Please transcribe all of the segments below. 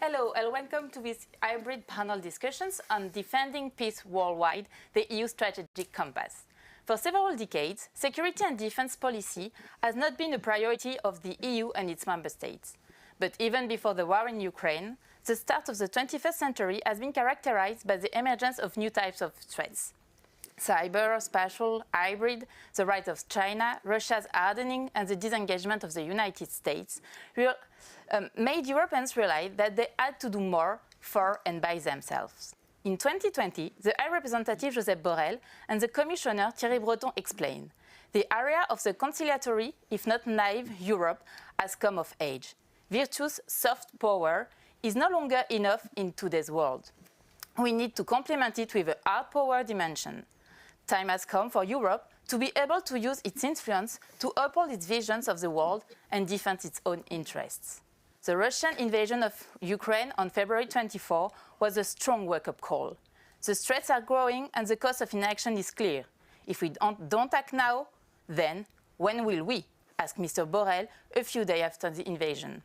Hello and welcome to this hybrid panel discussions on defending peace worldwide, the EU strategic compass. For several decades, security and defense policy has not been a priority of the EU and its member states. But even before the war in Ukraine, the start of the 21st century has been characterized by the emergence of new types of threats. Cyber, spatial, hybrid, the rise of China, Russia's hardening, and the disengagement of the United States made Europeans realize that they had to do more for and by themselves. In 2020, the High Representative Josep Borrell and the Commissioner Thierry Breton explained, the area of the conciliatory, if not naive, Europe has come of age. Virtuous soft power is no longer enough in today's world. We need to complement it with a hard power dimension. Time has come for Europe to be able to use its influence to uphold its visions of the world and defend its own interests. The Russian invasion of Ukraine on February 24 was a strong wake-up call. The threats are growing and the cost of inaction is clear. If we don't act now, then when will we? Asked Mr. Borrell a few days after the invasion.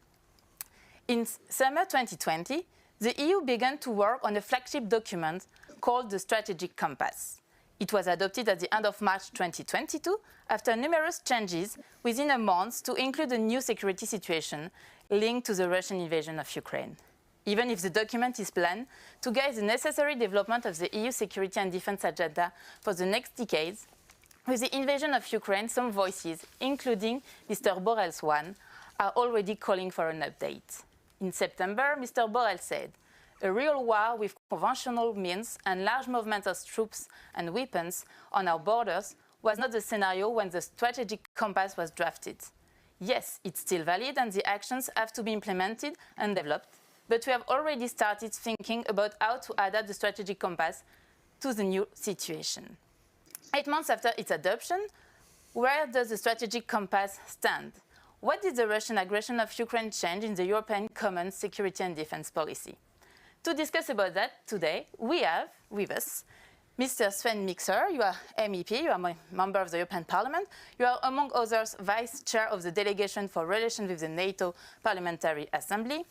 In summer 2020, the EU began to work on a flagship document called the Strategic Compass. It was adopted at the end of March 2022 after numerous changes within a month to include a new security situation linked to the Russian invasion of Ukraine. Even if the document is planned to guide the necessary development of the EU security and defense agenda for the next decades, with the invasion of Ukraine, some voices, including Mr. Borrell's one, are already calling for an update. In September, Mr. Borrell said, a real war with conventional means and large movements of troops and weapons on our borders was not the scenario when the strategic compass was drafted. Yes, it's still valid and the actions have to be implemented and developed, but we have already started thinking about how to adapt the strategic compass to the new situation. 8 months after its adoption, where does the strategic compass stand? What did the Russian aggression of Ukraine change in the European Common Security and Defense Policy? To discuss about that today, we have with us Mr. Sven Mikser. You are MEP, you are a member of the European Parliament. You are, among others, Vice Chair of the Delegation for Relations with the NATO Parliamentary Assembly,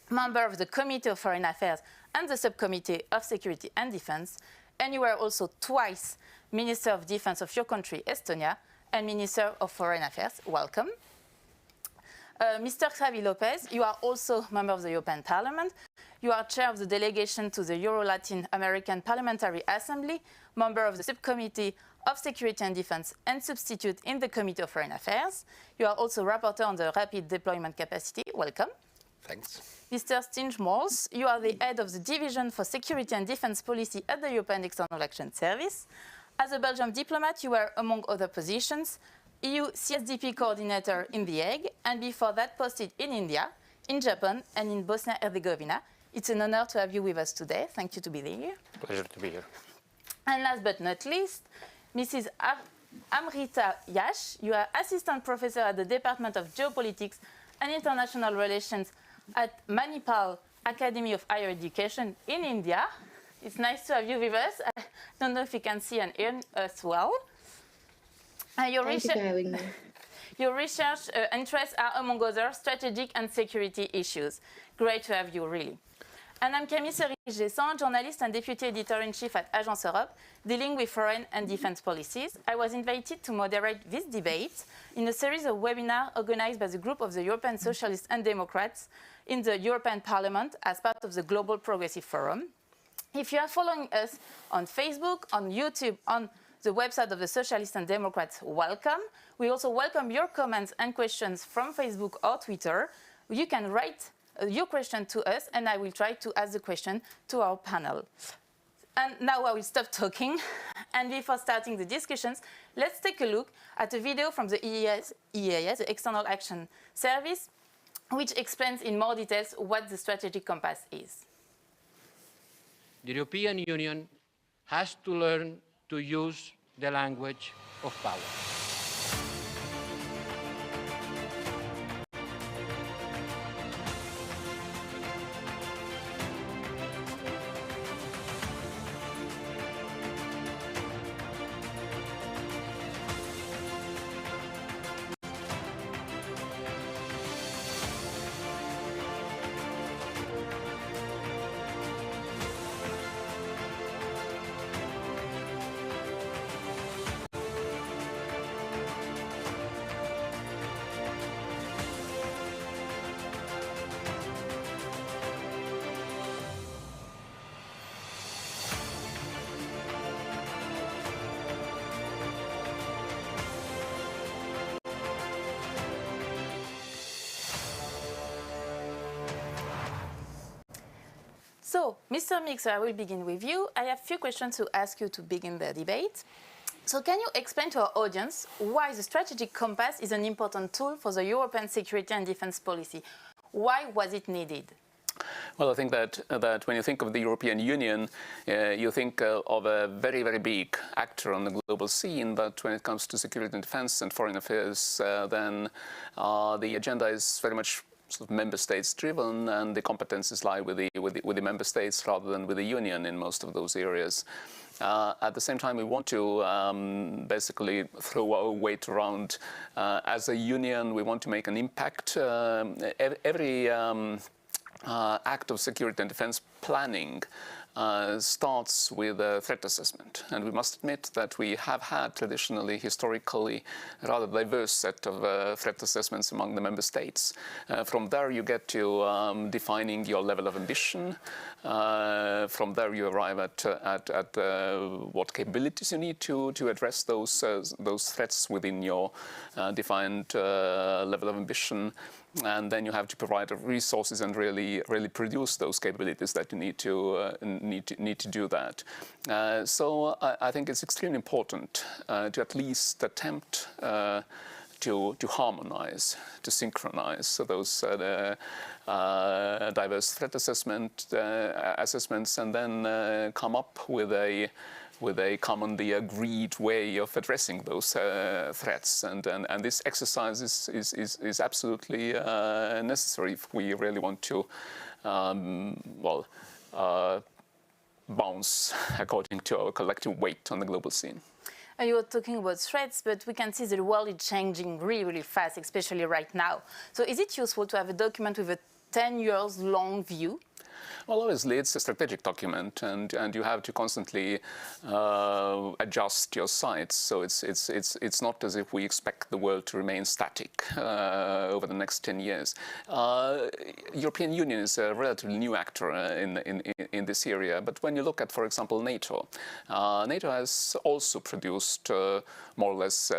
member of the Committee of Foreign Affairs and the Subcommittee of Security and Defense, and you were also twice Minister of Defense of your country, Estonia, and Minister of Foreign Affairs. Welcome. Mr. Xavi Lopez, you are also member of the European Parliament. You are chair of the delegation to the Euro-Latin American Parliamentary Assembly, member of the Subcommittee of Security and Defense, and substitute in the Committee of Foreign Affairs. You are also rapporteur on the rapid deployment capacity. Welcome. Thanks. Mr. Stijn Mols, you are the head of the Division for Security and Defense Policy at the European External Action Service. As a Belgian diplomat, you were, among other positions, EU CSDP coordinator in The Hague, and before that posted in India, in Japan, and in Bosnia-Herzegovina. It's an honor to have you with us today. Thank you to be here. Pleasure to be here. And last but not least, Mrs. Amrita Yash. You are assistant professor at the Department of Geopolitics and International Relations at Manipal Academy of Higher Education in India. It's nice to have you with us. I don't know if you can see and hear us well. Thank you for having me. Your research interests are, among others, strategic and security issues. Great to have you, really. And I'm Camille Cerise-Gessan, journalist and deputy editor-in-chief at Agence Europe, dealing with foreign and defense policies. I was invited to moderate this debate in a series of webinars organized by the group of the European Socialists and Democrats in the European Parliament as part of the Global Progressive Forum. If you are following us on Facebook, on YouTube, on the website of the Socialists and Democrats, welcome. We also welcome your comments and questions from Facebook or Twitter. You can write your question to us, and I will try to ask the question to our panel. And now I will stop talking. And before starting the discussions, let's take a look at a video from the EEAS, the External Action Service, which explains in more details what the strategic compass is. The European Union has to learn to use the language of power. So, Mr. Mixer, I will begin with you. I have a few questions to ask you to begin the debate. So can you explain to our audience why the strategic compass is an important tool for the European security and defense policy? Why was it needed? Well, I think that when you think of the European Union, you think of a very, very big actor on the global scene. But when it comes to security and defense and foreign affairs, then the agenda is very much sort of member states driven, and the competences lie with the member states rather than with the Union in most of those areas. At the same time, we want to basically throw our weight around. As a union, we want to make an impact. Every act of security and defense planning starts with a threat assessment. And we must admit that we have had traditionally, historically, a rather diverse set of threat assessments among the member states. From there you get to defining your level of ambition. From there you arrive at what capabilities you need to address those threats within your defined level of ambition. And then you have to provide resources and really produce those capabilities that you need to do that. So I think it's extremely important to at least attempt to harmonize, to synchronize those diverse threat assessments, and then come up with a commonly agreed way of addressing those threats. And this exercise is absolutely necessary if we really want to, bounce according to our collective weight on the global scene. You were talking about threats, but we can see the world is changing really, really fast, especially right now. So is it useful to have a document with a 10 years long view? Well, obviously, it's a strategic document, and you have to constantly adjust your sights. So it's not as if we expect the world to remain static over the next 10 years. European Union is a relatively new actor in this area. But when you look at, for example, NATO, NATO has also produced more or less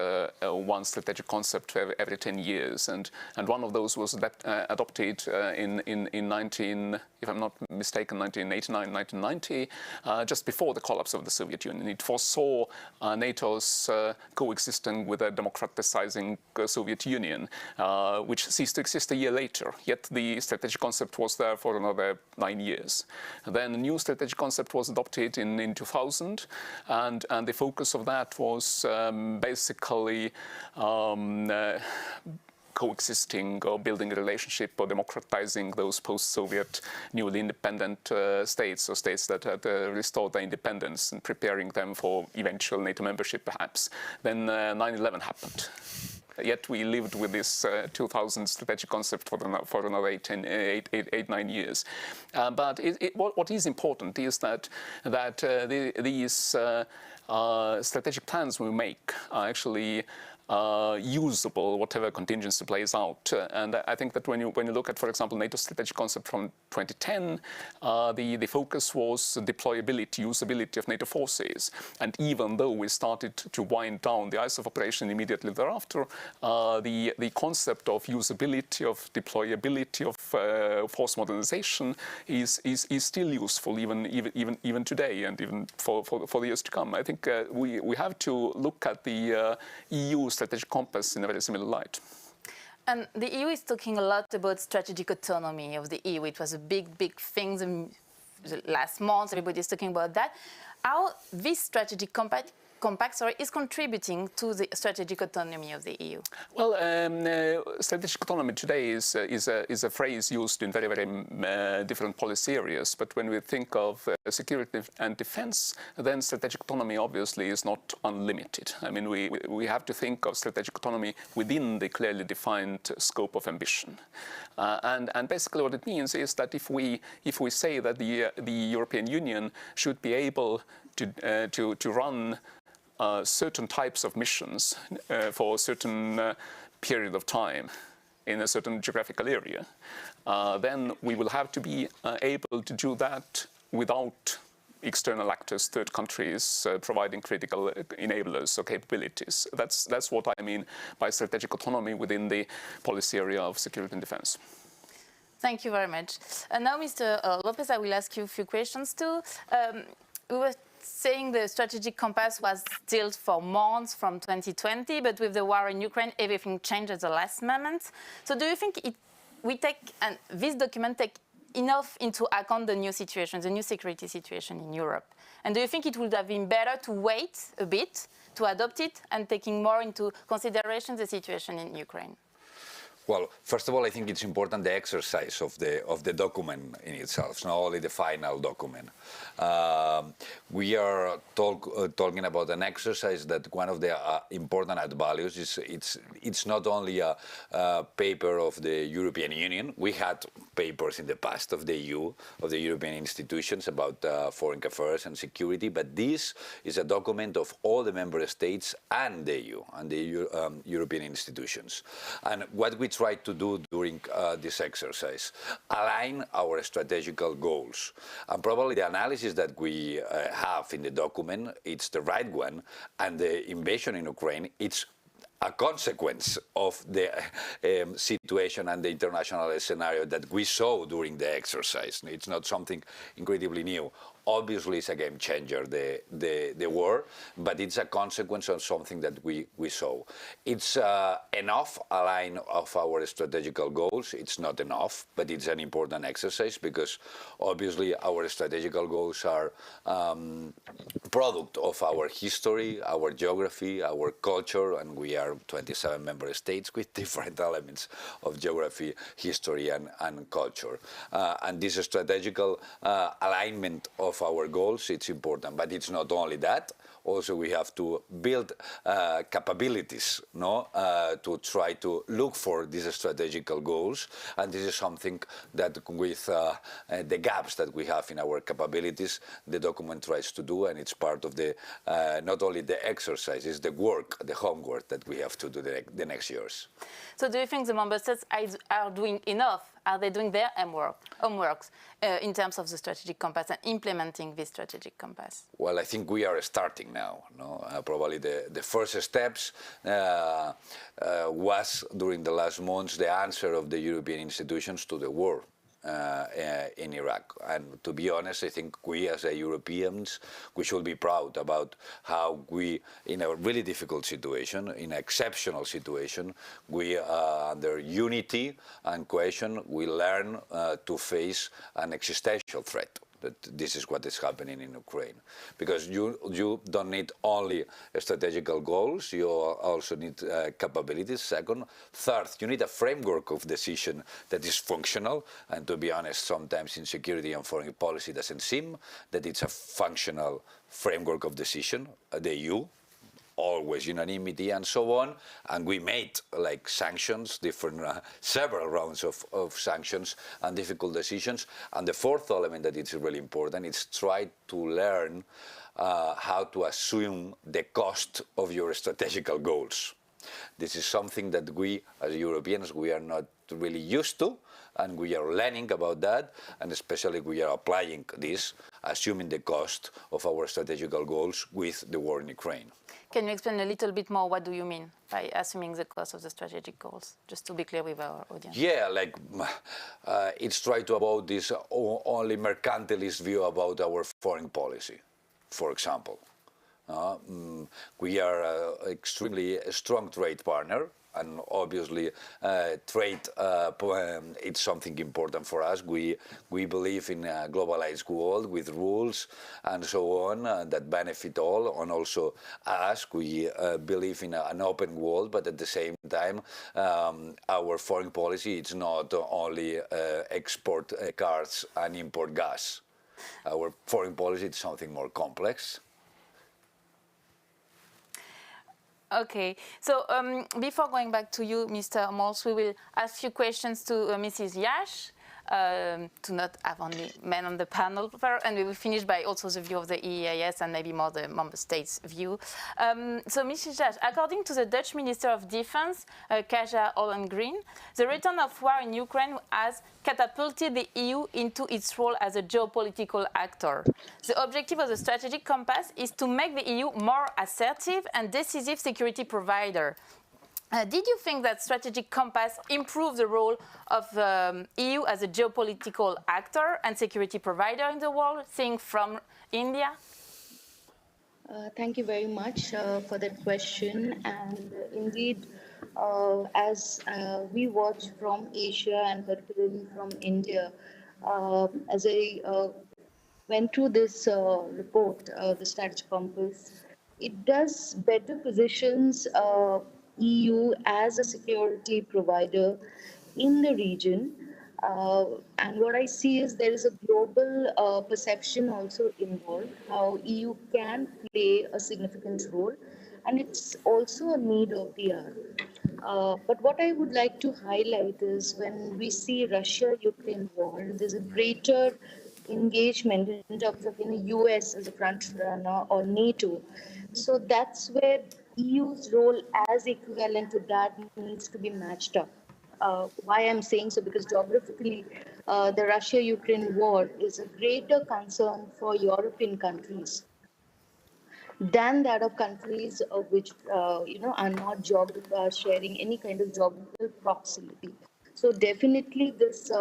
one strategic concept every 10 years, and one of those was adopted in 19, if I'm not mistaken, 1989, 1990, just before the collapse of the Soviet Union. It foresaw NATO's coexisting with a democratizing Soviet Union, which ceased to exist a year later. Yet the strategic concept was there for another 9 years. Then a new strategic concept was adopted in 2000, and the focus of that was basically coexisting or building a relationship or democratizing those post-Soviet newly independent states, or states that had restored their independence, and preparing them for eventual NATO membership perhaps. Then 9/11 happened. Yet we lived with this 2000 strategic concept for another 8-9 years. But what is important is that these strategic plans we make are actually usable, whatever contingency plays out. And I think that when you look at, for example, NATO's strategic concept from 2010, the focus was deployability, usability of NATO forces. And even though we started to wind down the ISAF operation immediately thereafter, the concept of usability, of deployability, of force modernization is still useful even today, and even for the years to come. I think we have to look at the EU strategic compass in a very similar light. And the EU is talking a lot about strategic autonomy of the EU. It was a big thing the last month. Everybody is talking about that. How this strategic compact is contributing to the strategic autonomy of the EU? Well, strategic autonomy today is a phrase used in very different policy areas. But when we think of security and defense, then strategic autonomy obviously is not unlimited. I mean, we have to think of strategic autonomy within the clearly defined scope of ambition. And basically what it means is that if we say that the European Union should be able to run certain types of missions for a certain period of time in a certain geographical area, then we will have to be able to do that without external actors, third countries, providing critical enablers or capabilities. That's what I mean by strategic autonomy within the policy area of security and defense. Thank you very much. Now, Mr. Lopez, I will ask you a few questions too. We were saying the strategic compass was still for months from 2020, but with the war in Ukraine, everything changed at the last moment. So do you think this document take enough into account the new situation, the new security situation in Europe? And do you think it would have been better to wait a bit to adopt it and taking more into consideration the situation in Ukraine? Well, first of all, I think it's important the exercise of the document in itself, not only the final document. We are talking about an exercise that one of the important add values is it's not only a paper of the European Union. We had papers in the past of the EU, of the European institutions about foreign affairs and security, but this is a document of all the member states and the EU and the European institutions. And what we try to do during this exercise, align our strategical goals. And probably the analysis that we have in the document, it's the right one, and the invasion in Ukraine, it's a consequence of the situation and the international scenario that we saw during the exercise. It's not something incredibly new. Obviously, it's a game changer, the war, but it's a consequence of something that we saw. It's enough align of our strategical goals. It's not enough, but it's an important exercise because obviously our strategical goals are product of our history, our geography, our culture, and we are 27 member states with different elements of geography, history, and culture. And this strategical alignment of our goals, it's important, but it's not only that. Also, we have to build capabilities, to try to look for these strategical goals, and this is something that, with the gaps that we have in our capabilities, the document tries to do, and it's part of the not only the exercise, it's the work, the homework that we have to do the next years. So, do you think the member states are doing enough? Are they doing their homeworks in terms of the strategic compass and implementing this strategic compass? Well, I think we are starting now. Probably the first steps was during the last months the answer of the European institutions to the war in Iraq. And to be honest, I think we as Europeans, we should be proud about how we, in a really difficult situation, in an exceptional situation, we, under unity and cohesion, we learn to face an existential threat. That this is what is happening in Ukraine. Because you don't need only strategical goals, you also need capabilities, second. Third, you need a framework of decision that is functional, and to be honest, sometimes in security and foreign policy it doesn't seem that it's a functional framework of decision, the EU, always unanimity and so on, and we made like sanctions, different several rounds of sanctions and difficult decisions. And the fourth element that is really important is try to learn how to assume the cost of your strategical goals. This is something that we as Europeans, we are not really used to, and we are learning about that, and especially we are applying this, assuming the cost of our strategical goals with the war in Ukraine. Can you explain a little bit more what do you mean by assuming the cost of the strategic goals, just to be clear with our audience? Yeah, like it's try to avoid this only mercantilist view about our foreign policy, for example. We are an extremely strong trade partner, and obviously trade it's something important for us. We believe in a globalized world with rules and so on that benefit all, and also us. We believe in an open world, but at the same time our foreign policy is not only export cars and import gas. Our foreign policy is something more complex. Okay, so before going back to you, Mr. Mols, we will ask you questions to Mrs. Yash, to not have only men on the panel, and we will finish by also the view of the EEAS and maybe more the member states' view. So, Mrs. Yash, according to the Dutch Minister of Defense, Kaja Ollongren, the return of war in Ukraine has catapulted the EU into its role as a geopolitical actor. The objective of the strategic compass is to make the EU more assertive and decisive security provider. Did you think that strategic compass improved the role of EU as a geopolitical actor and security provider in the world, seeing from India? Thank you very much for that question. And indeed, as we watch from Asia and particularly from India, as I went through this report, the Strategy Compass, it does better positions EU as a security provider in the region. And what I see is there is a global perception also involved, how EU can play a significant role, and it's also a need of the hour. But what I would like to highlight is when we see Russia-Ukraine war, there's a greater engagement in terms of US as a front runner or NATO. So that's where EU's role as equivalent to that needs to be matched up. Why I'm saying so, because geographically, the Russia-Ukraine war is a greater concern for European countries than that of countries of which are not sharing any kind of geographical proximity. So definitely, this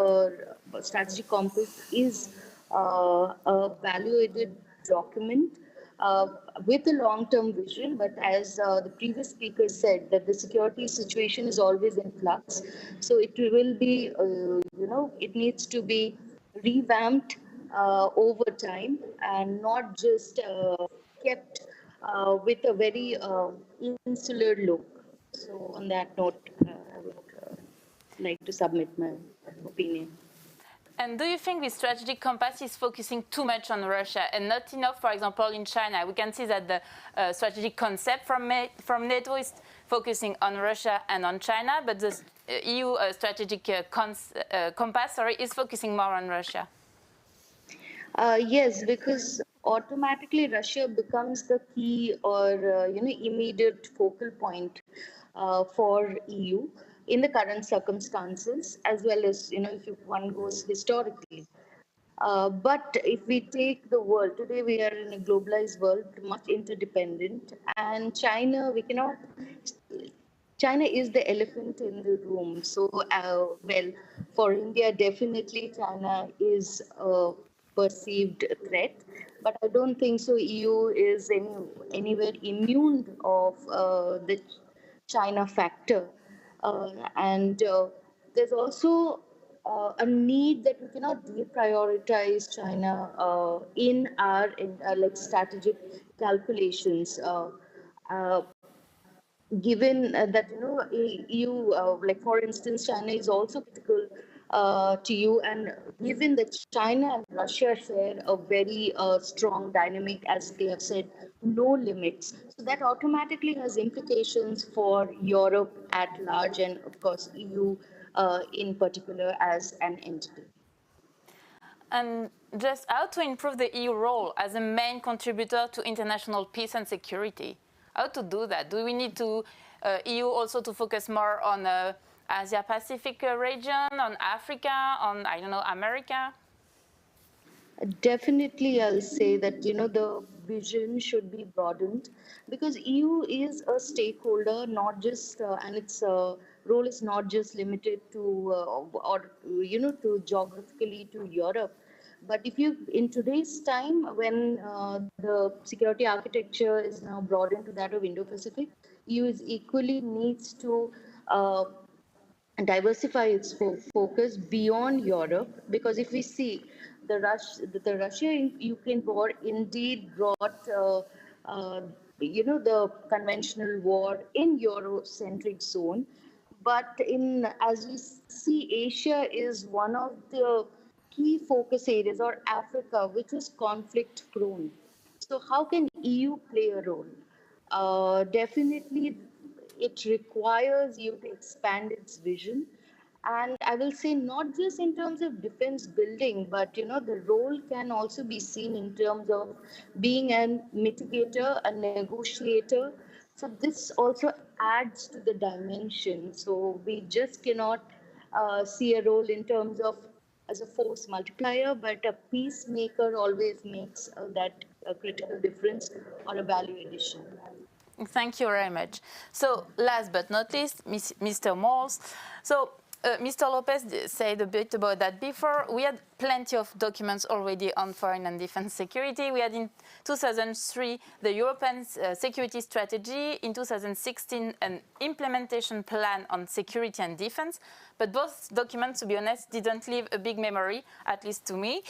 strategy compass is a value-added document uh, with a long-term vision. But as the previous speaker said, that the security situation is always in flux, so it will be, it needs to be revamped over time and not just kept with a very insular look. So, on that note, I would like to submit my opinion. And do you think this strategic compass is focusing too much on Russia and not enough, for example, in China? We can see that the strategic concept from NATO is focusing on Russia and on China, but the EU strategic compass is focusing more on Russia. Yes, because automatically Russia becomes the key or immediate focal point for EU in the current circumstances, as well as if one goes historically. But if we take the world today, we are in a globalized world, much interdependent, and China is the elephant in the room. So, well, for India, definitely China is a perceived threat, but I don't think so. EU is anywhere immune of the China factor, and there's also a need that we cannot deprioritize China in our like strategic calculations. Uh, Given that you like for instance China is also critical to you, and given that China and Russia share a very strong dynamic, as they have said, no limits, so that automatically has implications for Europe at large and of course EU in particular as an entity. And just how to improve the EU role as a main contributor to international peace and security? How to do that? Do we need to EU also to focus more on Asia Pacific region, on Africa, on I don't know America? Definitely, I'll say that the vision should be broadened because EU is a stakeholder, not just and its role is not just limited to or to geographically to Europe. But if you in today's time when the security architecture is now broadened to that of Indo-Pacific, EU is equally needs to diversify its focus beyond Europe, because if we see the Russia-Ukraine war indeed brought the conventional war in Eurocentric zone, but in as we see Asia is one of the key focus areas, or Africa, which is conflict prone. So how can EU play a role? Definitely, it requires you to expand its vision. And I will say not just in terms of defense building, but the role can also be seen in terms of being a mitigator, a negotiator. So this also adds to the dimension. So we just cannot see a role in terms of as a force multiplier, but a peacemaker always makes that a critical difference or a value addition. Thank you very much. So last but not least, Mr. Moles. So Mr. Lopez said a bit about that before. We had plenty of documents already on foreign and defense security. We had in 2003 the European security strategy, in 2016 an implementation plan on security and defense. But both documents, to be honest, didn't leave a big memory, at least to me.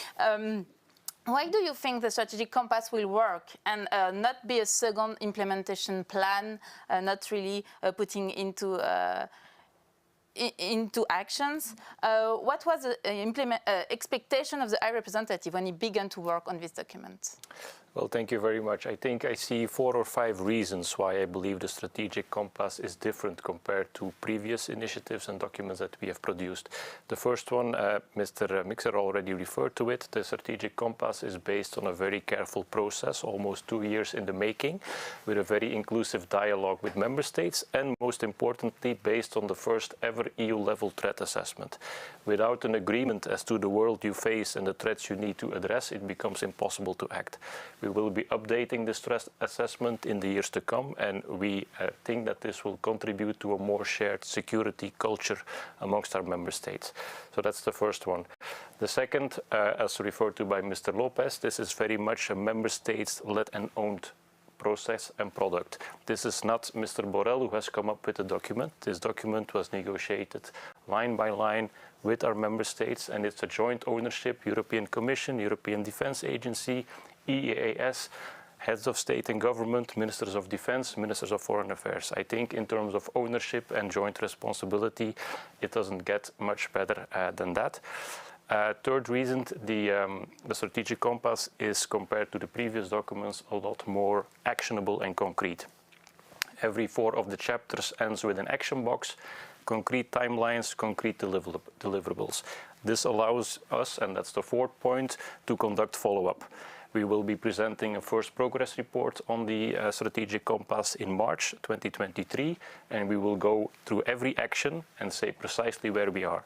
Why do you think the strategic compass will work and not be a second implementation plan, not really putting into actions? What was the expectation of the High Representative when he began to work on this document? Well, thank you very much. I think I see 4 or 5 reasons why I believe the strategic compass is different compared to previous initiatives and documents that we have produced. The first one, Mr. Mixer already referred to it. The strategic compass is based on a very careful process, almost 2 years in the making, with a very inclusive dialogue with member states, and most importantly, based on the first ever EU-level threat assessment. Without an agreement as to the world you face and the threats you need to address, it becomes impossible to act. We will be updating the stress assessment in the years to come, and we think that this will contribute to a more shared security culture amongst our member states. So that's the first one. The second, as referred to by Mr. Lopez, this is very much a member states-led and owned process and product. This is not Mr. Borrell who has come up with the document. This document was negotiated line by line with our member states, and it's a joint ownership, European Commission, European Defence Agency, EEAS, heads of state and government, ministers of defense, ministers of foreign affairs. I think in terms of ownership and joint responsibility, it doesn't get much better than that. Third reason, the strategic compass is, compared to the previous documents, a lot more actionable and concrete. Every 4 of the chapters ends with an action box, concrete timelines, concrete deliverables. This allows us, and that's the 4th point, to conduct follow-up. We will be presenting a first progress report on the strategic compass in March 2023, and we will go through every action and say precisely where we are.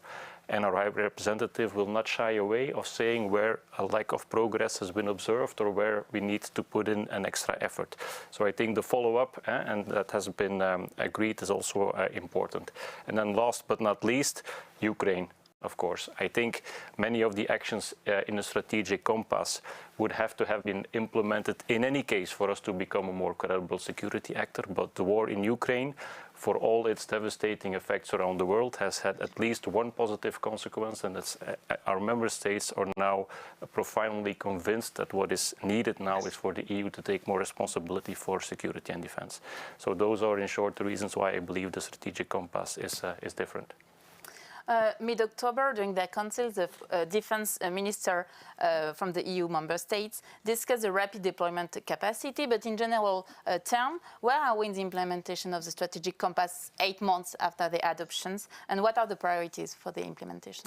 And our High Representative will not shy away of saying where a lack of progress has been observed or where we need to put in an extra effort. So I think the follow-up, and that has been agreed, is also important. And then last but not least, Ukraine. Of course, I think many of the actions in the strategic compass would have to have been implemented in any case for us to become a more credible security actor. But the war in Ukraine, for all its devastating effects around the world, has had at least one positive consequence, and that's our member states are now profoundly convinced that what is needed now is for the EU to take more responsibility for security and defense. So those are, in short, the reasons why I believe the strategic compass is different. Mid-October, during the council, the defense minister from the EU member states discussed the rapid deployment capacity, but in general term, where are we in the implementation of the strategic compass 8 months after the adoptions, and what are the priorities for the implementation?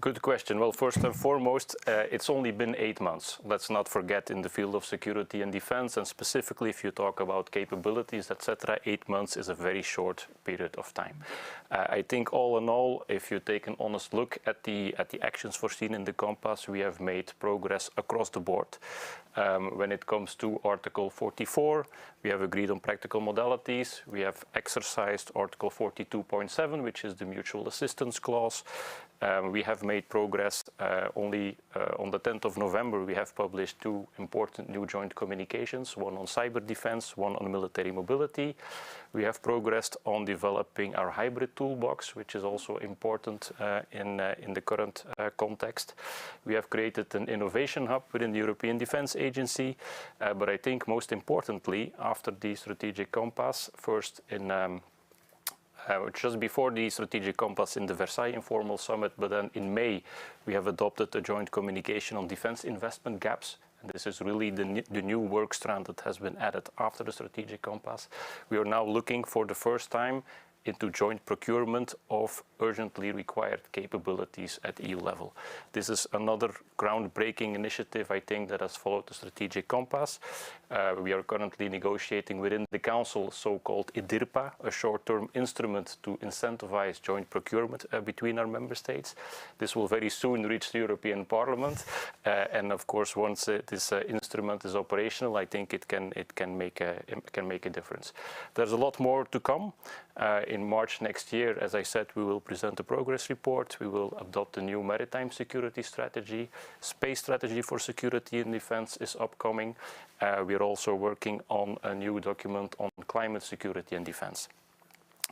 Good question. Well, first and foremost, it's only been 8 months. Let's not forget, in the field of security and defense, and specifically if you talk about capabilities, etc., 8 months is a very short period of time. I think all in all, if you take an honest look at the actions foreseen in the compass, we have made progress across the board. When it comes to Article 44, we have agreed on practical modalities. We have exercised Article 42.7, which is the mutual assistance clause. We have made progress. Only on the 10th of November, we have published 2 important new joint communications, one on cyber defense, one on military mobility. We have progressed on developing our hybrid toolbox, which is also important in the current context. We have created an innovation hub within the European Defence Agency. But I think most importantly, after the strategic compass, first in just before the strategic compass in the Versailles informal summit, but then in May, we have adopted a joint communication on defense investment gaps. And this is really the new work strand that has been added after the strategic compass. We are now looking for the first time into joint procurement of urgently required capabilities at EU level. This is another groundbreaking initiative, I think, that has followed the strategic compass. We are currently negotiating within the Council so-called IDIRPA, a short-term instrument to incentivize joint procurement between our member states. This will very soon reach the European Parliament, and of course, once this instrument is operational, I think it can make a difference. There's a lot more to come. In March next year, as I said, we will present a progress report. We will adopt a new maritime security strategy. Space strategy for security and defense is upcoming. We are also working on a new document on climate security and defense.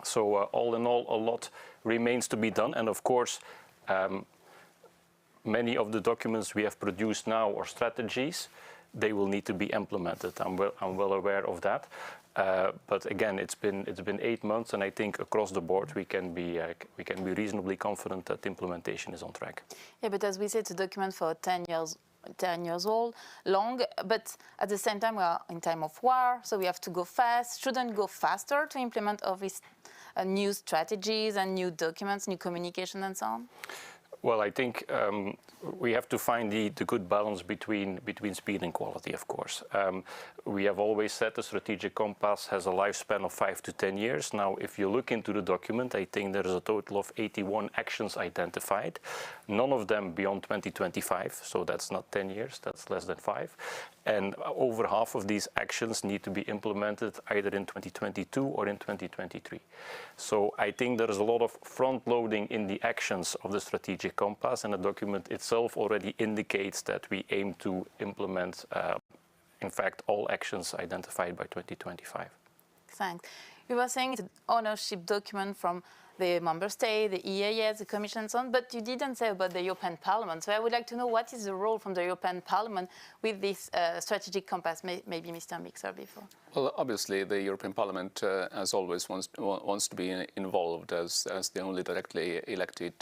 So all in all, a lot remains to be done. And of course, many of the documents we have produced now or strategies, they will need to be implemented. I'm well aware of that. But again, it's been 8 months, and I think across the board we can be reasonably confident that implementation is on track. Yeah, but as we said, it's a document for 10 years old, long, but at the same time we are in time of war, so we have to go fast. Shouldn't go faster to implement all these new strategies and new documents, new communication, and so on? Well, I think we have to find the good balance between speed and quality, of course. We have always said the strategic compass has a lifespan of 5 to 10 years. Now, if you look into the document, I think there is a total of 81 actions identified, none of them beyond 2025, so that's not 10 years, that's less than 5. And over half of these actions need to be implemented either in 2022 or in 2023. So I think there is a lot of front-loading in the actions of the strategic compass, and the document itself already indicates that we aim to implement, in fact, all actions identified by 2025. Thanks. You were saying it's an ownership document from the member state, the EAS, the Commission, and so on, but you didn't say about the European Parliament. So I would like to know what is the role from the European Parliament with this strategic compass, maybe Mr. Mixer before. Well, obviously, the European Parliament, as always, wants to be involved as the only directly elected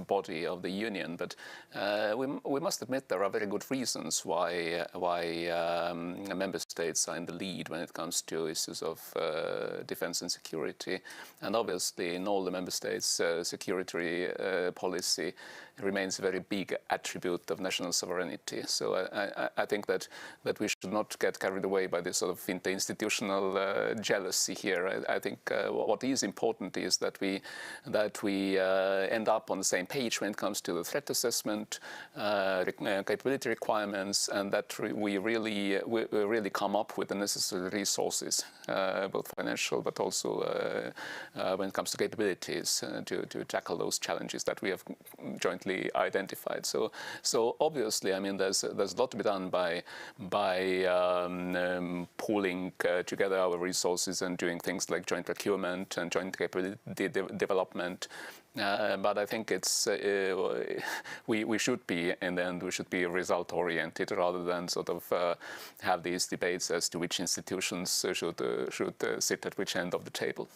body of the Union. But we must admit there are very good reasons why member states are in the lead when it comes to issues of defense and security. And obviously, in all the member states, security policy remains a very big attribute of national sovereignty. So I think that we should not get carried away by this sort of interinstitutional jealousy here. I think what is important is that we end up on the same page when it comes to the threat assessment, capability requirements, and that we really come up with the necessary resources, both financial but also when it comes to capabilities to tackle those challenges that we have jointly identified. So obviously, I mean, there's a lot to be done by pooling together our resources and doing things like joint procurement and joint capability development. But I think it's we should be, in the end, we should be result oriented rather than sort of have these debates as to which institutions should sit at which end of the table.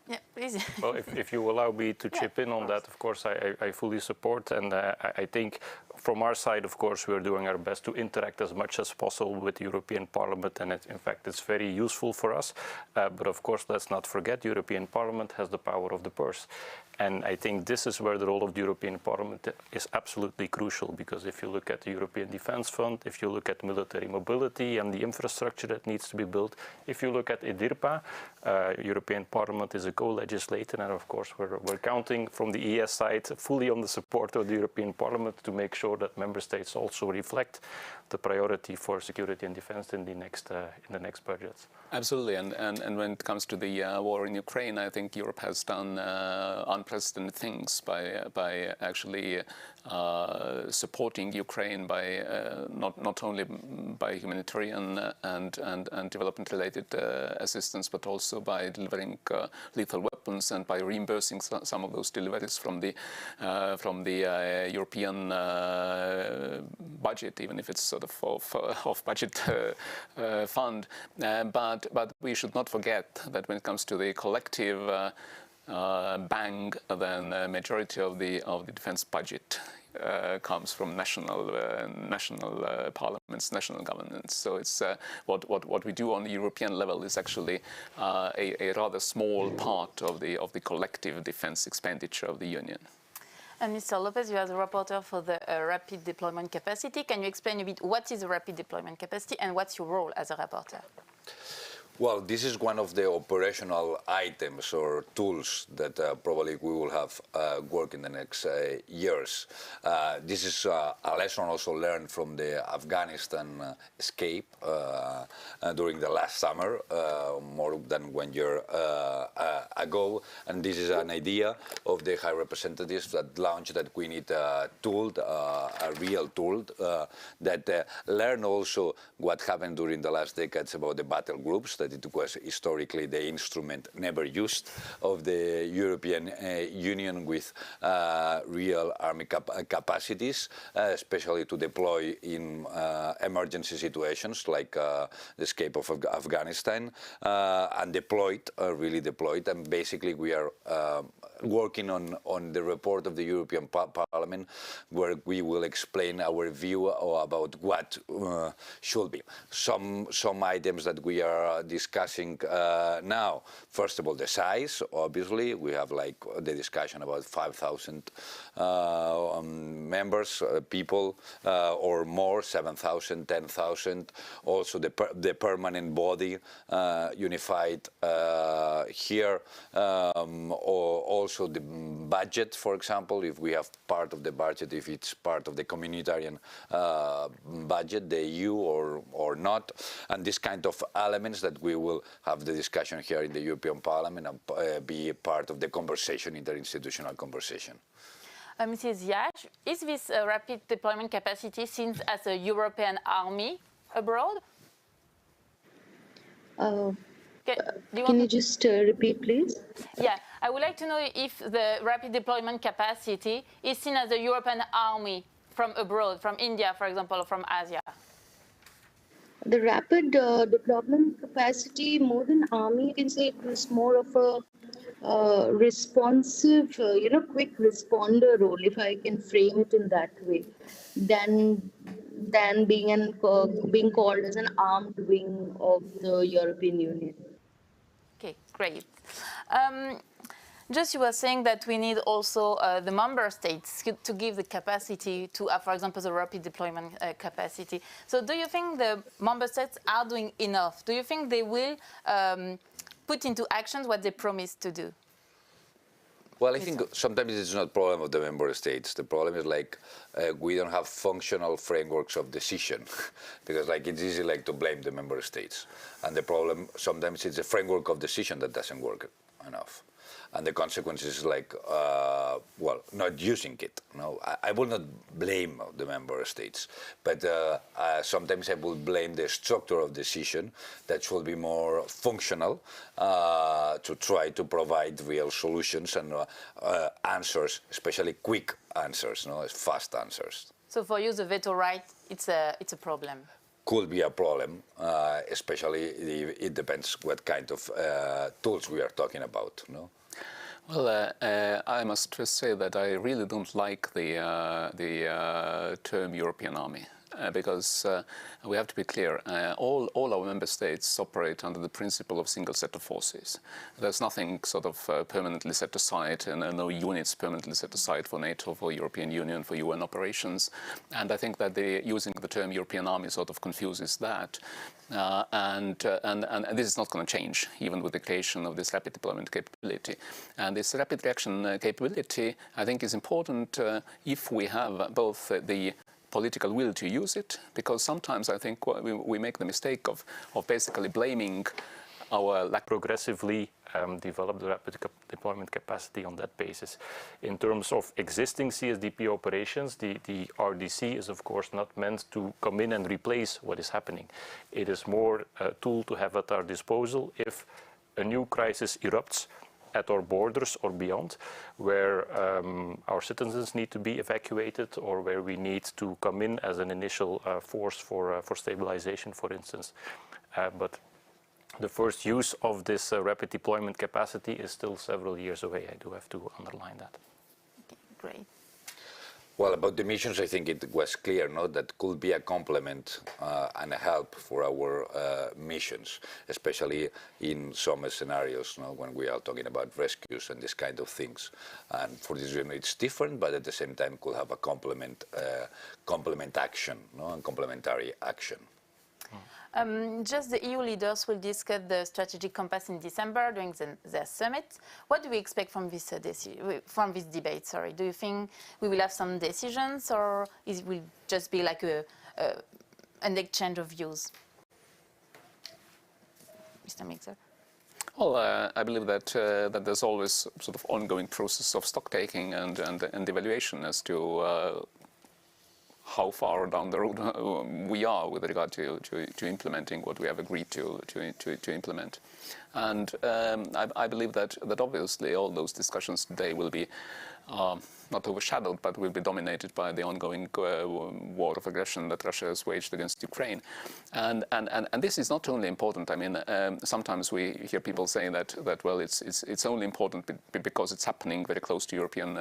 Yeah, please. Well, if you allow me to chip in on that, of course, I fully support. And I think from our side, of course, we're doing our best to interact as much as possible with the European Parliament. And in fact, it's very useful for us. But of course, let's not forget, the European Parliament has the power of the purse. And I think this is where the role of the European Parliament is absolutely crucial, because if you look at the European Defence Fund, if you look at military mobility and the infrastructure that needs to be built, if you look at IDIRPA, European Parliament is a co-legislator, and of course we're counting from the ES side fully on the support of the European Parliament to make sure that member states also reflect the priority for security and defence in the next budgets. Absolutely, and when it comes to the war in Ukraine, I think Europe has done unprecedented things by actually supporting Ukraine by not only by humanitarian and development-related assistance, but also by delivering lethal weapons and by reimbursing some of those deliveries from the European budget, even if it's sort of off-budget fund. But we should not forget that when it comes to the collective bang, then a majority of the defense budget comes from national parliaments, national governments. So it's what we do on the European level is actually a rather small part of the collective defense expenditure of the Union. And Mr. Lopez, you are the rapporteur for the rapid deployment capacity. Can you explain a bit what is a rapid deployment capacity and what's your role as a rapporteur? Well, this is one of the operational items or tools that probably we will have work in the next years. This is a lesson also learned from the Afghanistan escape during the last summer, more than 1 year ago. And this is an idea of the High Representatives that launched that we need a tool, a real tool that learn also what happened during the last decades about the battle groups, that it was historically the instrument never used of the European Union with real army capacities, especially to deploy in emergency situations like the escape of Afghanistan, and deployed, really deployed. And basically we are working on the report of the European Parliament, where we will explain our view about what should be. Some items that we are discussing now. First of all, the size. Obviously, we have like the discussion about 5,000 members, people, or more, 7,000, 10,000. Also, the permanent body unified here. Also, the budget, for example, if we have part of the budget, if it's part of the communitarian budget, the EU or not, and this kind of elements that we will have the discussion here in the European Parliament and be part of the conversation, interinstitutional conversation. Mrs. Yach, is this rapid deployment capacity seen as a European army abroad? Can you just repeat, please? Yeah, I would like to know if the rapid deployment capacity is seen as a European army from abroad, from India, for example, or from Asia. The rapid deployment capacity, more than army, you can say it was more of a responsive, quick responder role, if I can frame it in that way, than being called as an armed wing of the European Union. Okay, great. Just you were saying that we need also the member states to give the capacity to, for example, the rapid deployment capacity. So do you think the member states are doing enough? Do you think they will put into action what they promised to do? Well, I think sometimes it's not a problem of the member states. The problem is like we don't have functional frameworks of decision, because like it's easy like to blame the member states. And the problem sometimes it's a framework of decision that doesn't work enough. And the consequences is like, well, not using it. No, I will not blame the member states, but sometimes I will blame the structure of decision that should be more functional to try to provide real solutions and answers, especially quick answers, fast answers. So for you, the veto right, it's a problem. Could be a problem, especially it depends what kind of tools we are talking about. No. Well, I must first say that I really don't like the term European Army. Because we have to be clear, all our member states operate under the principle of single set of forces. There's nothing sort of permanently set aside, and no units permanently set aside for NATO, for European Union, for UN operations. And I think that using the term European Army sort of confuses that. And this is not going to change, even with the creation of this rapid deployment capability. And this rapid reaction capability, I think, is important if we have both the political will to use it, because sometimes I think we make the mistake of basically blaming our lack. Progressively develop the rapid deployment capacity on that basis. In terms of existing CSDP operations, the RDC is of course not meant to come in and replace what is happening. It is more a tool to have at our disposal if a new crisis erupts at our borders or beyond, where our citizens need to be evacuated, or where we need to come in as an initial force for stabilization, for instance. But the first use of this rapid deployment capacity is still several years away. I do have to underline that. Okay, great. Well, about the missions, I think it was clear, no, that could be a complement and a help for our missions, especially in some scenarios, no, when we are talking about rescues and this kind of things. And for this reason, it's different, but at the same time could have a complement action, no, and complementary action. Just the EU leaders will discuss the strategic compass in December during their summit. What do we expect from this debate? Sorry, do you think we will have some decisions, or it will just be like an exchange of views? Mr. Mixer. Well, I believe that that there's always sort of ongoing process of stock taking and evaluation as to how far down the road we are with regard to implementing what we have agreed to implement. And I believe that obviously all those discussions today will be not overshadowed, but will be dominated by the ongoing war of aggression that Russia has waged against Ukraine. And this is not only important. I mean, sometimes we hear people saying that well, it's only important because it's happening very close to European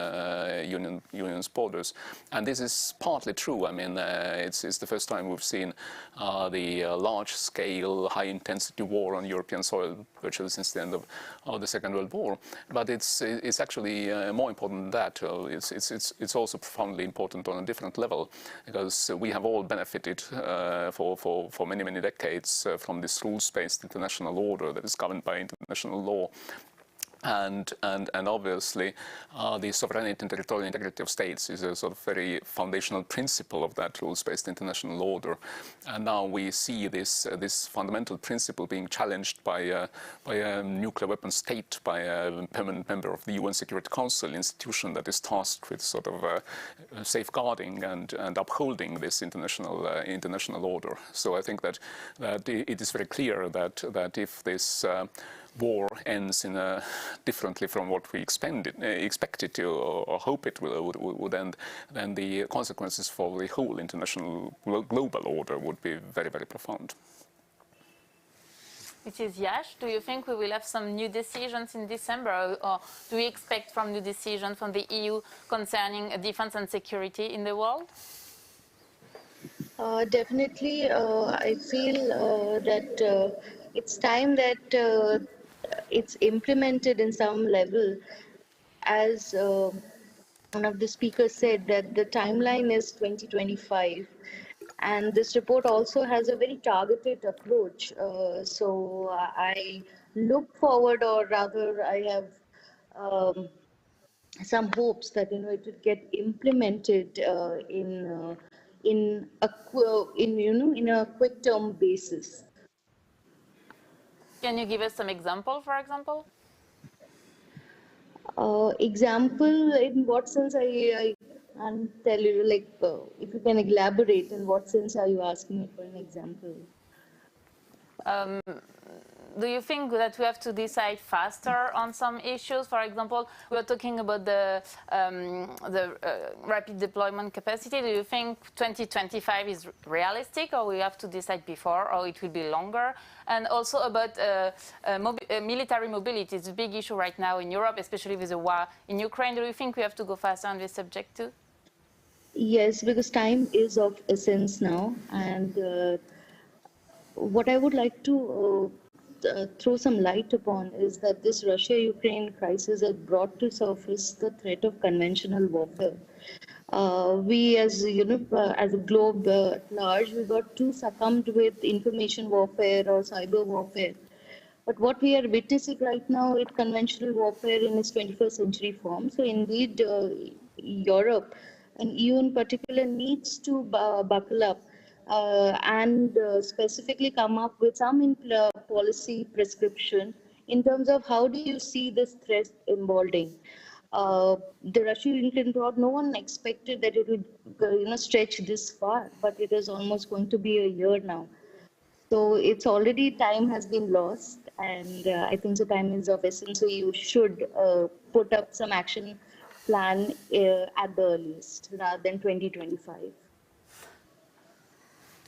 Union's borders. And this is partly true. I mean, it's the first time we've seen the large-scale, high-intensity war on European soil virtually since the end of the Second World War. But it's actually more important than that. It's also profoundly important on a different level, because we have all benefited for many decades from this rules-based international order that is governed by international law. And obviously, the sovereignty and territorial integrity of states is a sort of very foundational principle of that rules-based international order. And now we see this fundamental principle being challenged by a nuclear weapon state, by a permanent member of the UN Security Council, institution that is tasked with sort of safeguarding and upholding this international order. So I think that it is very clear that if this war ends differently from what we expected to or hope it would end, then the consequences for the whole international global order would be very profound. Mrs. Yash, do you think we will have some new decisions in December, or do we expect from new decisions from the EU concerning defense and security in the world? Definitely, I feel that it's time that it's implemented in some level. As one of the speakers said, that the timeline is 2025. And this report also has a very targeted approach. So I look forward, or rather I have some hopes that it would get implemented in a quick term basis. Can you give us some example, for example? Example, in what sense? I can't tell you, like, if you can elaborate, in what sense are you asking me for an example? Do you think that we have to decide faster on some issues? For example, we are talking about the rapid deployment capacity. Do you think 2025 is realistic, or we have to decide before, or it will be longer? And also about military mobility. It's a big issue right now in Europe, especially with the war in Ukraine. Do you think we have to go faster on this subject too? Yes, because time is of essence now, and what I would like to throw some light upon is that this Russia-Ukraine crisis has brought to surface the threat of conventional warfare. We, as as a globe at large, we got too succumbed with information warfare or cyber warfare. But what we are witnessing right now is conventional warfare in its 21st century form. So indeed, Europe and EU in particular needs to buckle up and specifically come up with some policy prescription in terms of how do you see this threat evolving. The Russia-Ukraine war, no one expected that it would stretch this far, but it is almost going to be a year now. So it's already, time has been lost, and I think the time is of essence. So you should put up some action plan at the earliest, rather than 2025.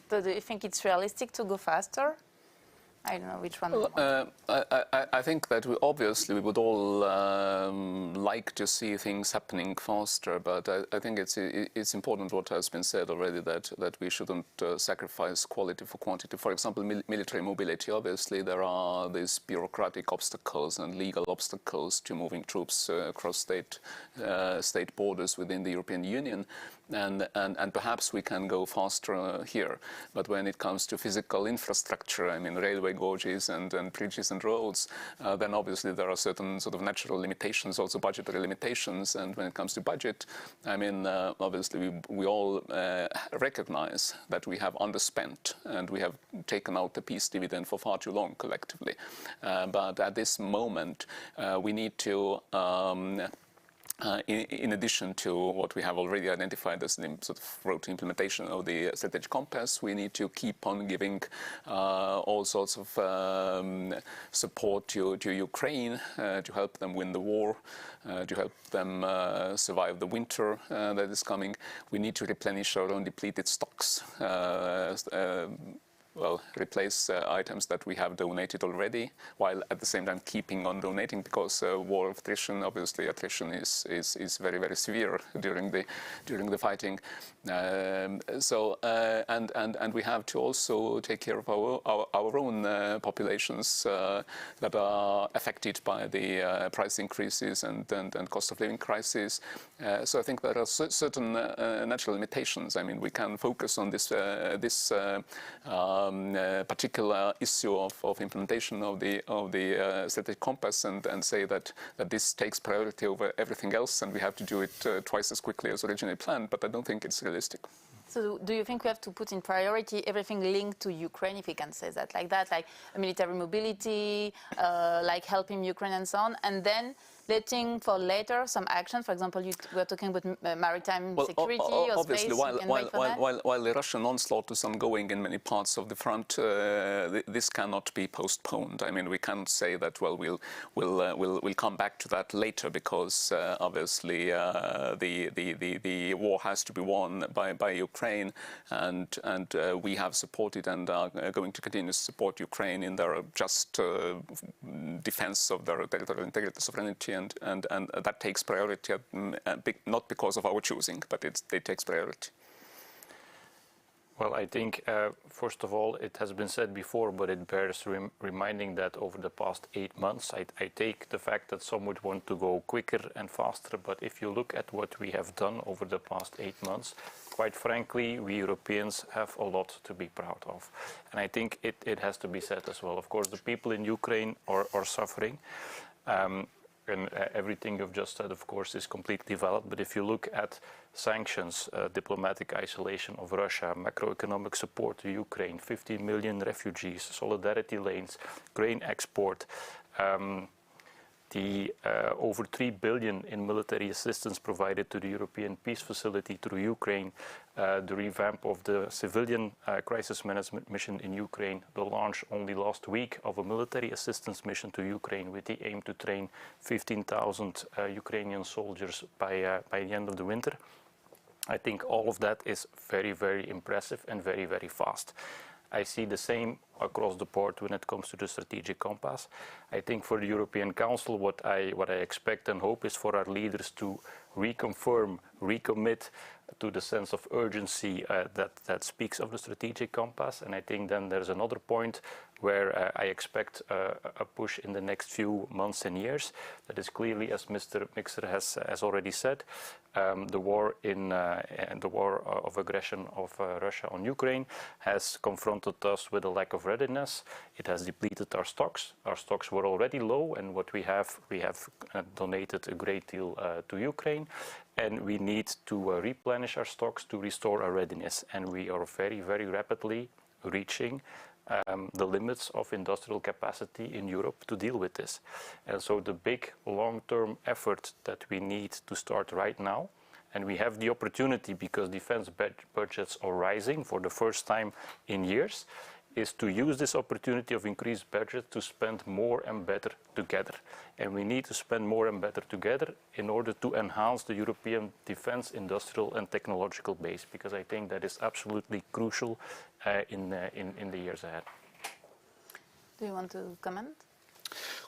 So do you think it's realistic to go faster? I don't know which one. I think that we would all like to see things happening faster, but I think it's important what has been said already, that we shouldn't sacrifice quality for quantity. For example, military mobility. Obviously, there are these bureaucratic obstacles and legal obstacles to moving troops across state borders within the European Union. And perhaps we can go faster here. But when it comes to physical infrastructure, I mean railway gauges and bridges and roads, then obviously there are certain sort of natural limitations, also budgetary limitations. And when it comes to budget, I mean, obviously we all recognize that we have underspent and we have taken out the peace dividend for far too long collectively. But at this moment, we need to in addition to what we have already identified as the sort of road to implementation of the strategic compass, we need to keep on giving all sorts of support to Ukraine to help them win the war, to help them survive the winter that is coming. We need to replenish our own depleted stocks. Replace items that we have donated already, while at the same time keeping on donating, because war of attrition, obviously attrition is very, very severe during the fighting. And we have to also take care of our own populations that are affected by the price increases and cost of living crisis. So I think there are certain natural limitations. I mean, we can focus on this particular issue of implementation of the strategic compass and say that this takes priority over everything else, and we have to do it twice as quickly as originally planned. But I don't think it's realistic. So do you think we have to put in priority everything linked to Ukraine, if we can say that, like military mobility, like helping Ukraine and so on, and then letting for later some action? For example, we are talking about maritime security or obviously, space. while the Russian onslaught is ongoing in many parts of the front, this cannot be postponed. I mean, we can't say that we'll come back to that later, because obviously the war has to be won by Ukraine, and we have supported and are going to continue to support Ukraine in their just defense of their territorial integrity, sovereignty. And that takes priority, not because of our choosing, but it takes priority. Well, I think, first of all, it has been said before, but it bears reminding that over the past 8 months, I take the fact that some would want to go quicker and faster, but if you look at what we have done over the past 8 months, quite frankly, we Europeans have a lot to be proud of. And I think it has to be said as well. Of course, the people in Ukraine are suffering. And everything you've just said, of course, is completely valid. But if you look at sanctions, diplomatic isolation of Russia, macroeconomic support to Ukraine, 15 million refugees, solidarity lanes, grain export, the over 3 billion in military assistance provided to the European Peace Facility through Ukraine, the revamp of the civilian crisis management mission in Ukraine, the launch only last week of a military assistance mission to Ukraine with the aim to train 15,000 Ukrainian soldiers by the end of the winter. I think all of that is very, very impressive and very, very fast. I see the same across the board when it comes to the strategic compass. I think for the European Council, what I expect and hope is for our leaders to reconfirm, recommit to the sense of urgency that speaks of the strategic compass. And I think then there's another point where I expect a push in the next few months and years. That is clearly, as Mr. Mixer has already said, the war of aggression of Russia on Ukraine has confronted us with a lack of readiness. It has depleted our stocks. Our stocks were already low, and what we have donated a great deal to Ukraine, and we need to replenish our stocks to restore our readiness. And we are very, very rapidly reaching the limits of industrial capacity in Europe to deal with this. And so the big long-term effort that we need to start right now, and we have the opportunity because defense budgets are rising for the first time in years, is to use this opportunity of increased budget to spend more and better together. And we need to spend more and better together in order to enhance the European defense industrial and technological base, because I think that is absolutely crucial in the years ahead. Do you want to comment?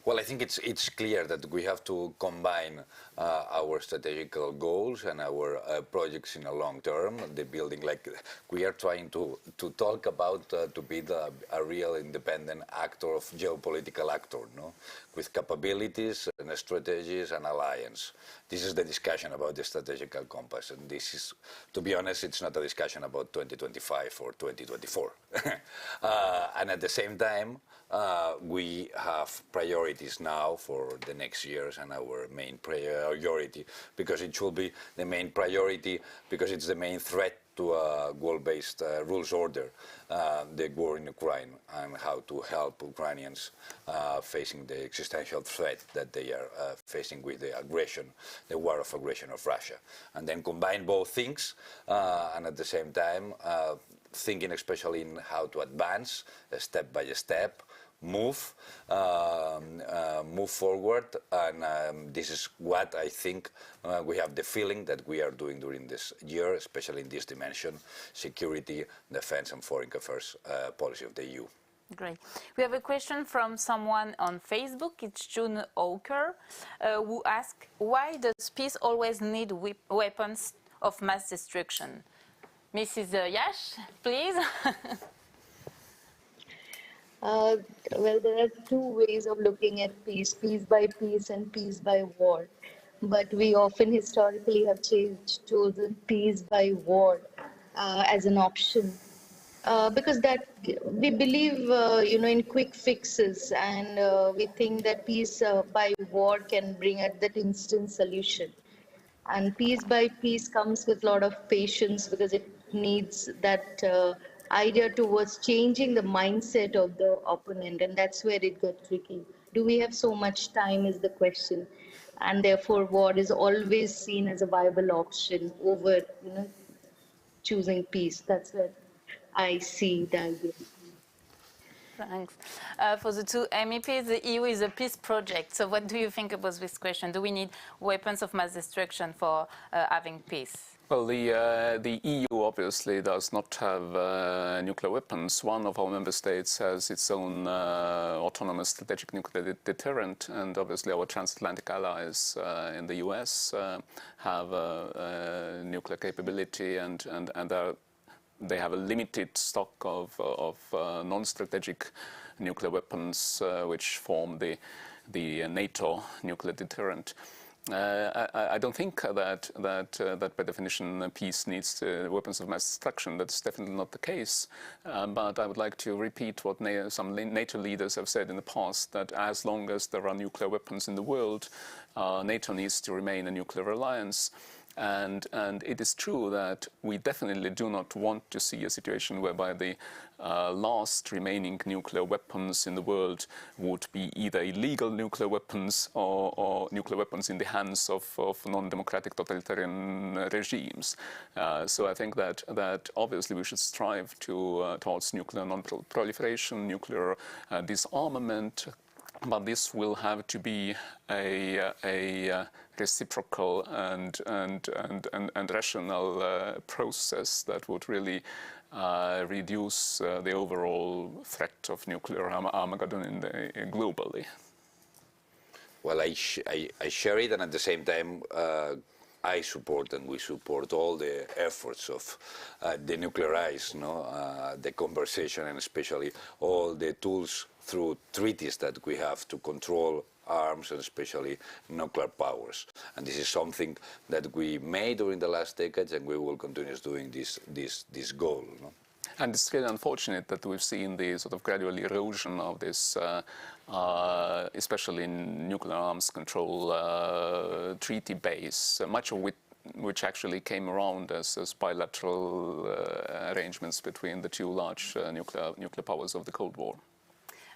Well, I think it's clear that we have to combine our strategical goals and our projects in a long term. The building, like we are trying to talk about to be a real independent actor of geopolitical actor, no, with capabilities and strategies and alliance. This is the discussion about the strategical compass, and this is, to be honest, it's not a discussion about 2025 or 2024. And at the same time, we have priorities now for the next years, and our main priority, because it should be the main priority, because it's the main threat to a world-based rules order, the war in Ukraine, and how to help Ukrainians facing the existential threat that they are facing with the aggression, the war of aggression of Russia. And then combine both things, and at the same time, thinking especially in how to advance step by step, move forward, and this is what I think we have the feeling that we are doing during this year, especially in this dimension, security, defense and foreign affairs policy of the EU. Great. We have a question from someone on Facebook. It's June Oker, who asks, why does peace always need weapons of mass destruction? Mrs. Yash, please. Well, there are two ways of looking at peace by peace and peace by war. But we often historically have chosen peace by war as an option. Because that we believe, in quick fixes, and we think that peace by war can bring at that instant solution. And piece by piece comes with a lot of patience, because it needs that idea towards changing the mindset of the opponent, and that's where it got tricky. Do we have so much time is the question, and therefore war is always seen as a viable option over choosing peace. That's where I see the idea. Thanks. For the two MEPs, the EU is a peace project. So what do you think about this question? Do we need weapons of mass destruction for having peace? Well, the EU obviously does not have nuclear weapons. One of our member states has its own autonomous strategic nuclear deterrent, and obviously our transatlantic allies in the US have nuclear capability, and they have a limited stock of non-strategic nuclear weapons, which form the NATO nuclear deterrent. I don't think that by definition peace needs weapons of mass destruction. That's definitely not the case. But I would like to repeat what some NATO leaders have said in the past, that as long as there are nuclear weapons in the world, NATO needs to remain a nuclear alliance. And it is true that we definitely do not want to see a situation whereby the last remaining nuclear weapons in the world would be either illegal nuclear weapons or nuclear weapons in the hands of non-democratic totalitarian regimes. So I think that obviously we should strive towards nuclear non-proliferation, nuclear disarmament. But this will have to be a reciprocal and rational process that would really reduce the overall threat of nuclear Armageddon globally. Well, I share it, and at the same time, I support and we support all the efforts of denuclearize, the conversation, and especially all the tools through treaties that we have to control arms and especially nuclear powers. And this is something that we made during the last decades, and we will continue doing this goal. And it's really unfortunate that we've seen the sort of gradual erosion of this, especially in nuclear arms control treaty base, much of which actually came around as bilateral arrangements between the two large nuclear powers of the Cold War.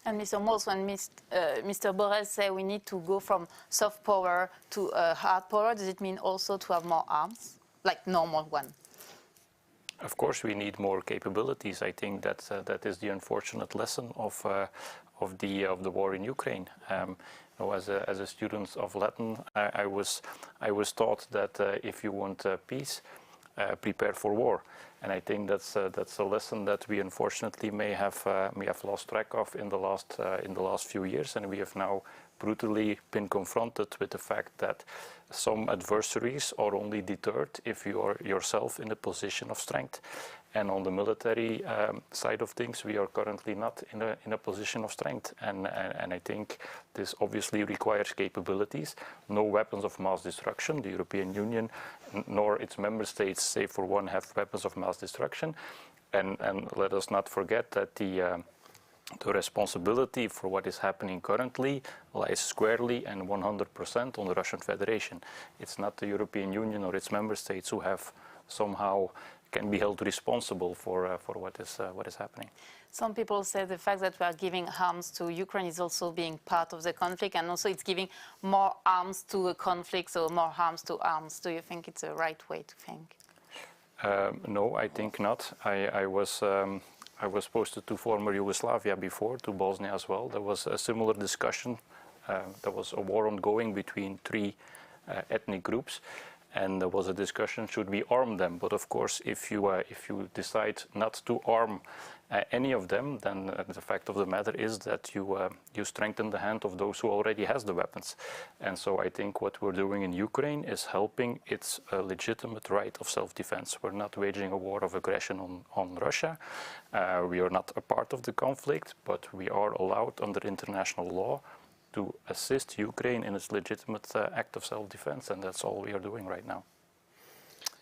And Mr. Morse, when Mr. Borrell said we need to go from soft power to hard power, does it mean also to have more arms, like normal one? Of course, we need more capabilities. I think that is the unfortunate lesson of the war in Ukraine. As a student of Latin, I was taught that if you want peace, prepare for war. And I think that's a lesson that we unfortunately may have lost track of in the last few years, and we have now brutally been confronted with the fact that some adversaries are only deterred if you are yourself in a position of strength. And on the military side of things, we are currently not in a position of strength. And I think this obviously requires capabilities. No weapons of mass destruction. The European Union nor its member states, save for one, have weapons of mass destruction. And let us not forget that the responsibility for what is happening currently lies squarely and 100% on the Russian Federation. It's not the European Union or its member states who have somehow can be held responsible for what is happening. Some people say the fact that we are giving arms to Ukraine is also being part of the conflict, and also it's giving more arms to a conflict, so more arms to arms. Do you think it's the right way to think? No, I think not. I was posted to former Yugoslavia before, to Bosnia as well. There was a similar discussion. There was a war ongoing between three ethnic groups. And there was a discussion, should we arm them? But of course, if you decide not to arm any of them, then the fact of the matter is that you strengthen the hand of those who already has the weapons. And so I think what we're doing in Ukraine is helping its legitimate right of self-defense. We're not waging a war of aggression on Russia. We are not a part of the conflict, but we are allowed under international law to assist Ukraine in its legitimate act of self-defense, and that's all we are doing right now.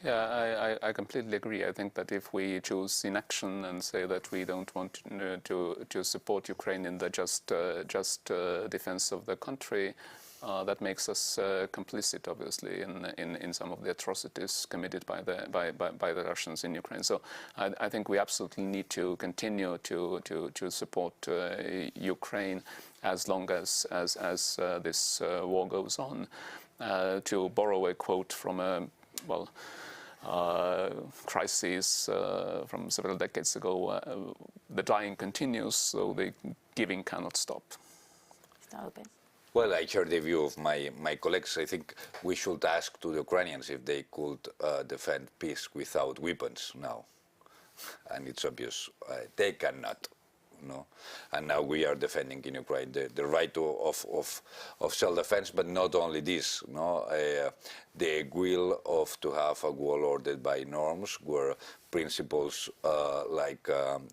Yeah, I completely agree. I think that if we choose inaction and say that we don't want to support Ukraine in the just defense of the country, that makes us complicit, obviously, in some of the atrocities committed by the Russians in Ukraine. So I think we absolutely need to continue to support Ukraine as long as this war goes on. To borrow a quote from a crisis from several decades ago, the dying continues, so the giving cannot stop. Well, I share the view of my colleagues. I think we should ask to the Ukrainians if they could defend peace without weapons now. And it's obvious they cannot. No, and now we are defending in Ukraine the right of self-defense, but not only this. No, the will of to have a world ordered by norms where principles like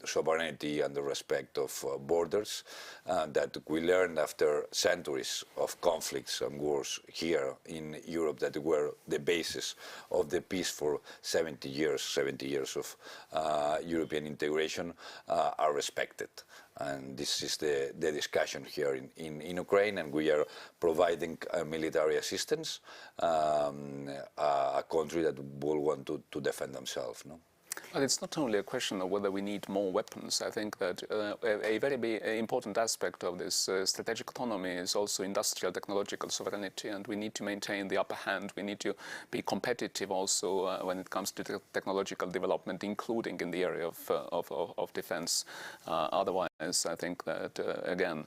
sovereignty and the respect of borders that we learned after centuries of conflicts and wars here in Europe that were the basis of the peace for 70 years of European integration are respected. And this is the discussion here in Ukraine, and we are providing military assistance, a country that will want to defend themselves. No? But it's not only a question of whether we need more weapons. I think that a very important aspect of this strategic autonomy is also industrial technological sovereignty, and we need to maintain the upper hand. We need to be competitive also when it comes to technological development, including in the area of defense. Otherwise, I think that, again,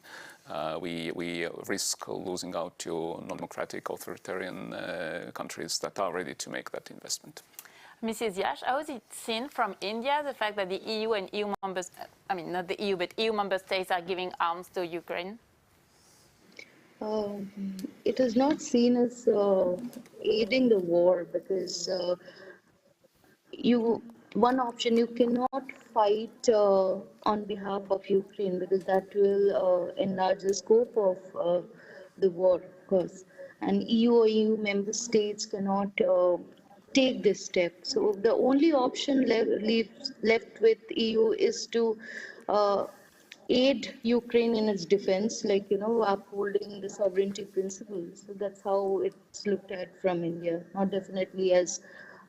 we risk losing out to non-democratic authoritarian countries that are ready to make that investment. Mrs. Yash, how is it seen from India, the fact that the EU and EU members, I mean, not the EU, but EU member states are giving arms to Ukraine? It is not seen as aiding the war because one option, you cannot fight on behalf of Ukraine because that will enlarge the scope of the war, of course. And EU or EU member states cannot take this step. So the only option left with EU is to aid Ukraine in its defense, like, upholding the sovereignty principles. So that's how it's looked at from India, not definitely as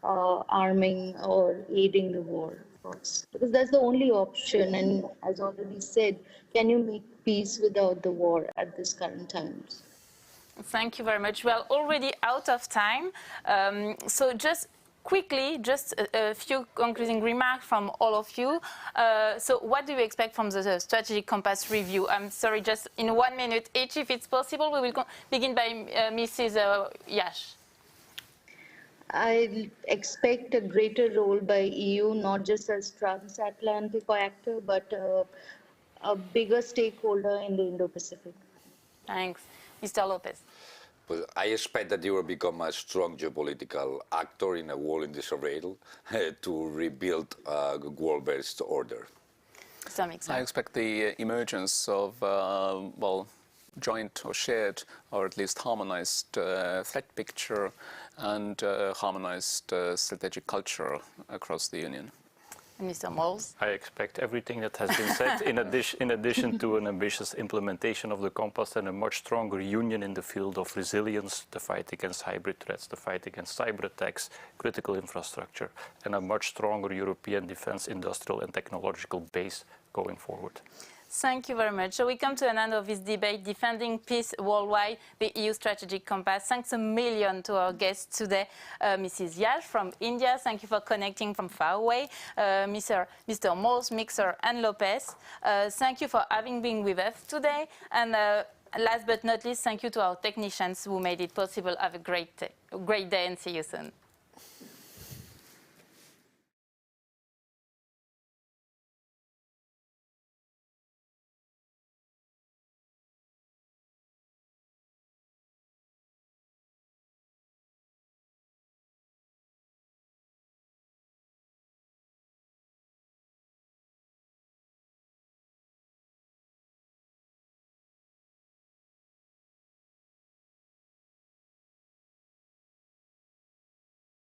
arming or aiding the war, of course. Because that's the only option. And as already said, can you make peace without the war at this current times? Thank you very much. We are already out of time. So just quickly, just a few concluding remarks from all of you. So what do you expect from the Strategic Compass review? I'm sorry, just in 1 minute each, if it's possible. We will begin by Mrs. Yash. I expect a greater role by EU, not just as transatlantic actor, but a bigger stakeholder in the Indo-Pacific. Thanks. Mr. Lopez. But I expect that Europe become a strong geopolitical actor in a world in disarray to rebuild a world-based order. Mr. Mixer. I expect the emergence of, well, joint or shared or at least harmonized threat picture and harmonized strategic culture across the Union. Mr. Moles. I expect everything that has been said in addition to an ambitious implementation of the compass and a much stronger union in the field of resilience, the fight against hybrid threats, the fight against cyber attacks, critical infrastructure, and a much stronger European defense industrial and technological base going forward. Thank you very much. So we come to an end of this debate, Defending Peace Worldwide, the EU Strategic Compass. Thanks a million to our guests today. Mrs. Yash from India, thank you for connecting from far away. Mr. Moles, Mixer, and Lopez, thank you for having been with us today. And last but not least, thank you to our technicians who made it possible. Have a great day and see you soon.